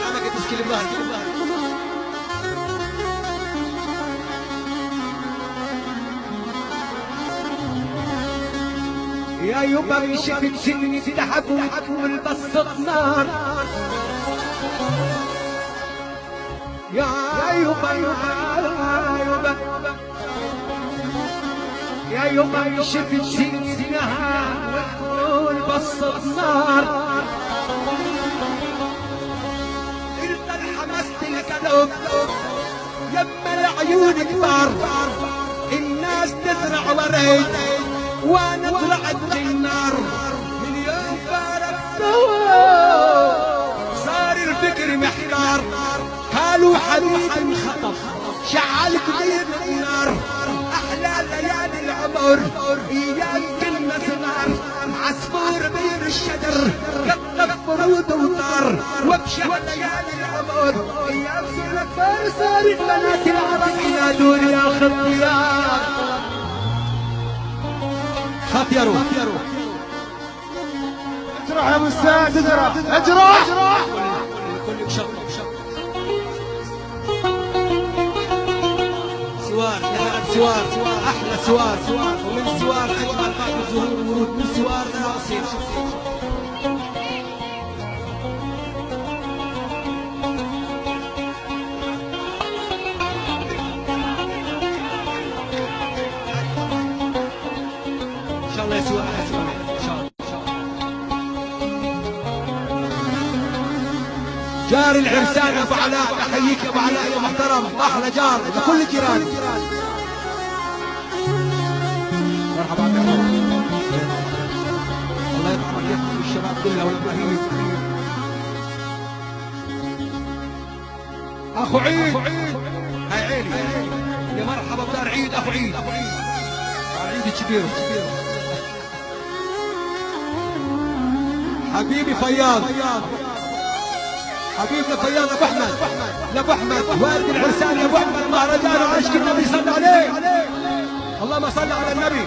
انا قد تسكيل الظهر. يا يبا شفت سني الذهب والبسط نار. يا يبا يا يبا شفت سني الذهب والبسط نار. انت الحمست القلب لما العيون كبار. الناس تزرع ورد وانا طلعت النار. من يوم فارقتها صار الفكر محتار. قالوا حبيب انخطف شعلت بين النار. احلى ليالي العمر ايام كنا صغار. عصفور بين الشجر قطف برود وطار. وبشع ليالي العمر ايام صغار. صار البنات العرب ينادوني يا خطيار. خطيروا اجرح يا ابو السعد، اجرح كلك شط سوار. يا سوار احلى سوار. ومن سوار اجمل بعض الزهور ورود. من سوار راسي ان شاء الله يا سوار. ان شاء الله جار العرسان ابو علاء. احييك يا ابو علاء يا محترم. احلى جار لكل الجيران. مرحبا عبد الرحمن. الله يطعمك يا الشباب كلها والابراهيم. اخو عيد هاي عيني. يا مرحبا بدار عيد. اخو عيد عيد الكبير. حبيبي فياض. حبيبنا فياض ابو احمد. لابو احمد والد العرسان يا ابو احمد. مهرجان وعشق النبي صلى عليه. اللهم صل على النبي.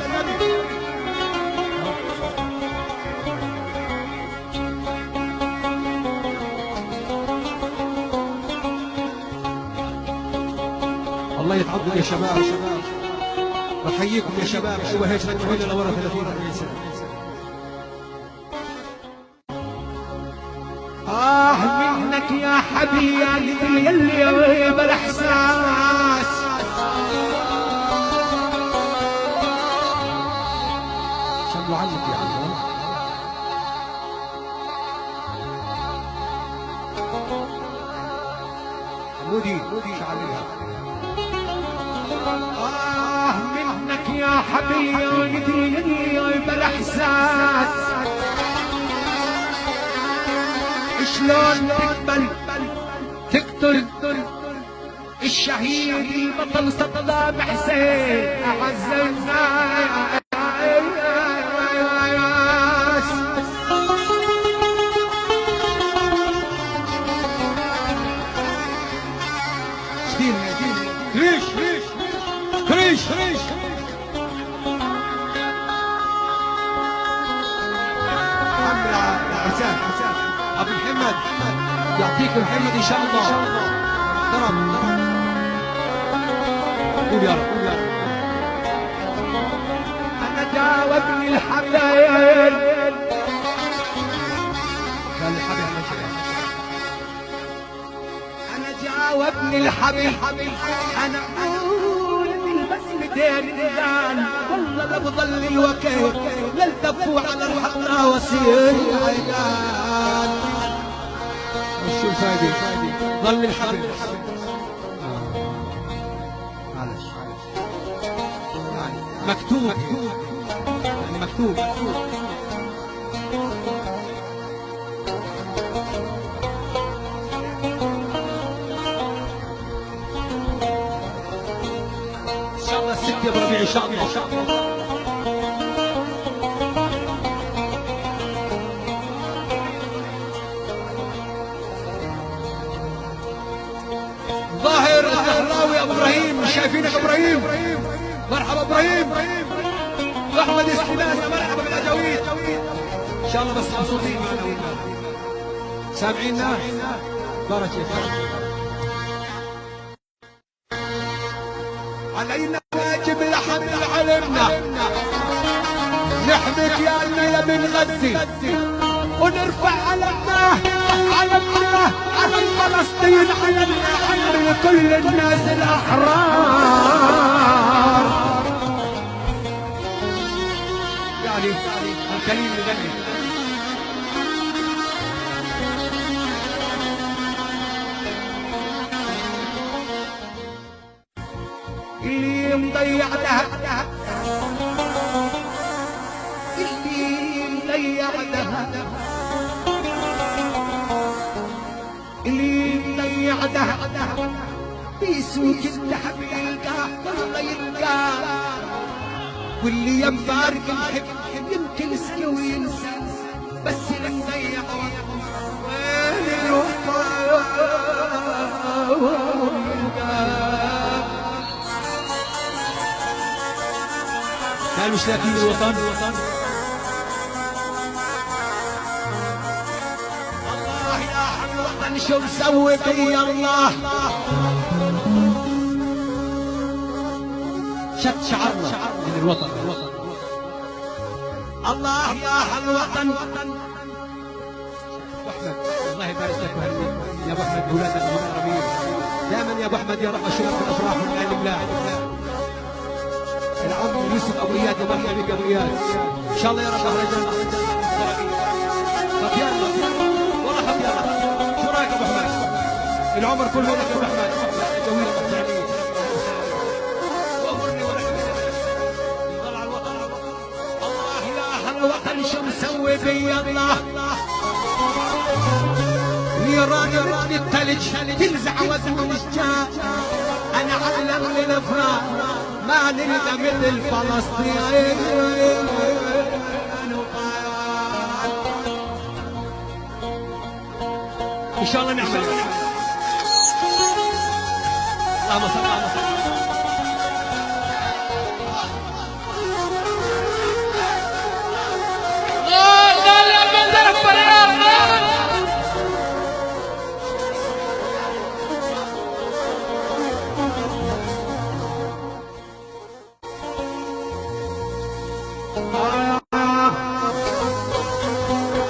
الله يتعضد يا شباب. بحييكم يا شباب. ايوه هيك رجعوا لنا لورا 30 40 سنه. منك يا حبيبي يلي بالاحساس. صلوا عنك يا عم. مودي شعليها. منك يا حبيبي يلي بالاحساس. شلون تقتل الشهيد البطل صدام حسين اعز الناس. ريش حسين ابو محمد يعطيك محمد ان شاء الله. ضرب قول يا رب. انا جاوبني الحبيب. قال الحبيب انا جاوبني الحبيب. انا اقول بالبسمتين الان والله لا بضل الوكيل للتفوا على الحقنا وسيل العيدان. شو الفايدة؟ ظل الحبل. معلش يعني مكتوب يعني مكتوب. ان شاء الله 6 ربيع ان شاء الله. ظاهر الزهراوي ابو ابراهيم. مش شايفينك ابراهيم. مرحبا ابراهيم. احمد السلمان مرحبا بالاجاويد. ان شاء الله بس مبسوطين معنا. سامعينا؟ بارك الله. علينا واجب لحم علمنا نحميك يا المية من غزة ونرفع علمنا علم فلسطين علمنا علم كل الناس الأحرار. يعني الكريم يغني اللي مضيع دهب اللي مضيع دهب اللي مضيع دهب في سوق الذهب يلقاه والله يلقاه واللي ينفارق الحب يمكن يسكي وينسى بس اللي مضيع وين الوفا كانوا مش لاقيين الوطن. الله يا حب الوطن شو مسوي بي الله شد شعرنا من الوطن. الله يا حب الوطن احمد الله يبارك لك يا ابو احمد اولادك المحترمين دائما يا ابو احمد يا رب اشوفك في الافراح والعين بالله. العم يوسف ابو اياد يا مرحبا بك ابو اياد ان شاء الله يا رب رجال طب يلا والله طب يلا شو رايك ابو احمد؟ العمر كله لك ابو احمد جويل الثاني وامرني ولك يضل على الوطن. الله يا اهل الوطن شو مسوي بي الله نيران مثل الثلج تنزع وزن الاشجار انا علم للافراح ما نلقى مثل فلسطين. ان شاء الله نعمل اللهم صل على محمد.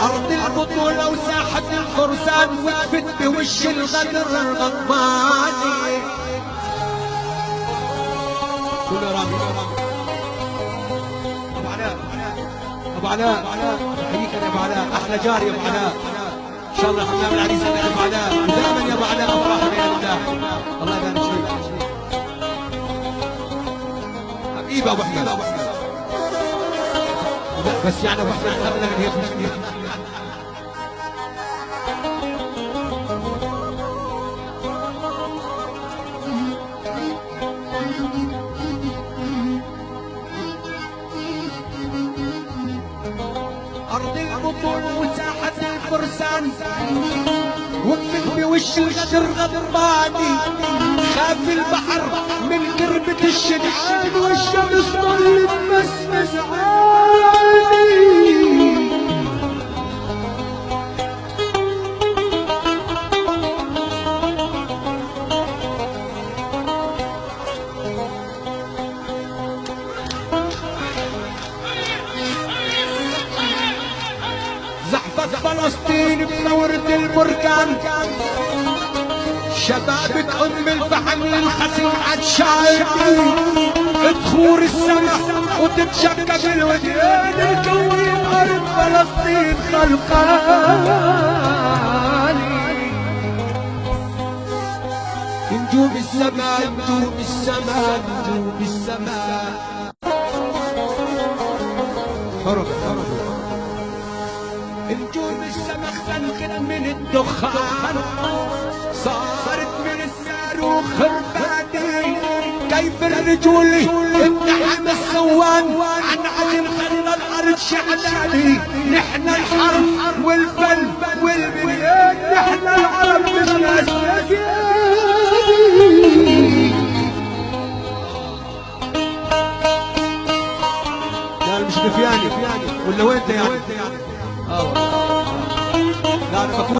أرض البطولة وساحة الفرسان وقفت بوش الغدر الغضباني. كل رامي أبو علاء أبو علاء أحييك يا أبو علاء أحلى جار يا أبو علاء إن شاء الله حمام العريس يا أبو علاء دائما يا أبو علاء أفراح بإذن الله. الله يبارك فيك حبيبي أبو أحمد بس يعني ابو احمد قبل ان يخرج ارض البطول وساحه الفرسان وقفت بوش الغدر غضباني خاف البحر من قربة الشدعان والشمس ظلت مسمس عالي. زحفت فلسطين بثورة البركان شبابة أم الفحم للخصم عطشاني تخور السماء وتتشكك الوديان الكون أرض فلسطين خلقاني. نجوم السماء نجوم السماء نجوم السماء حرب نجوم السماء خلقت من الدخان صارت من الصاروخ البادي كيف الرجول اتحم الصوان عن عدن خلى الارض شعلاني نحن الحرب والفن والبيت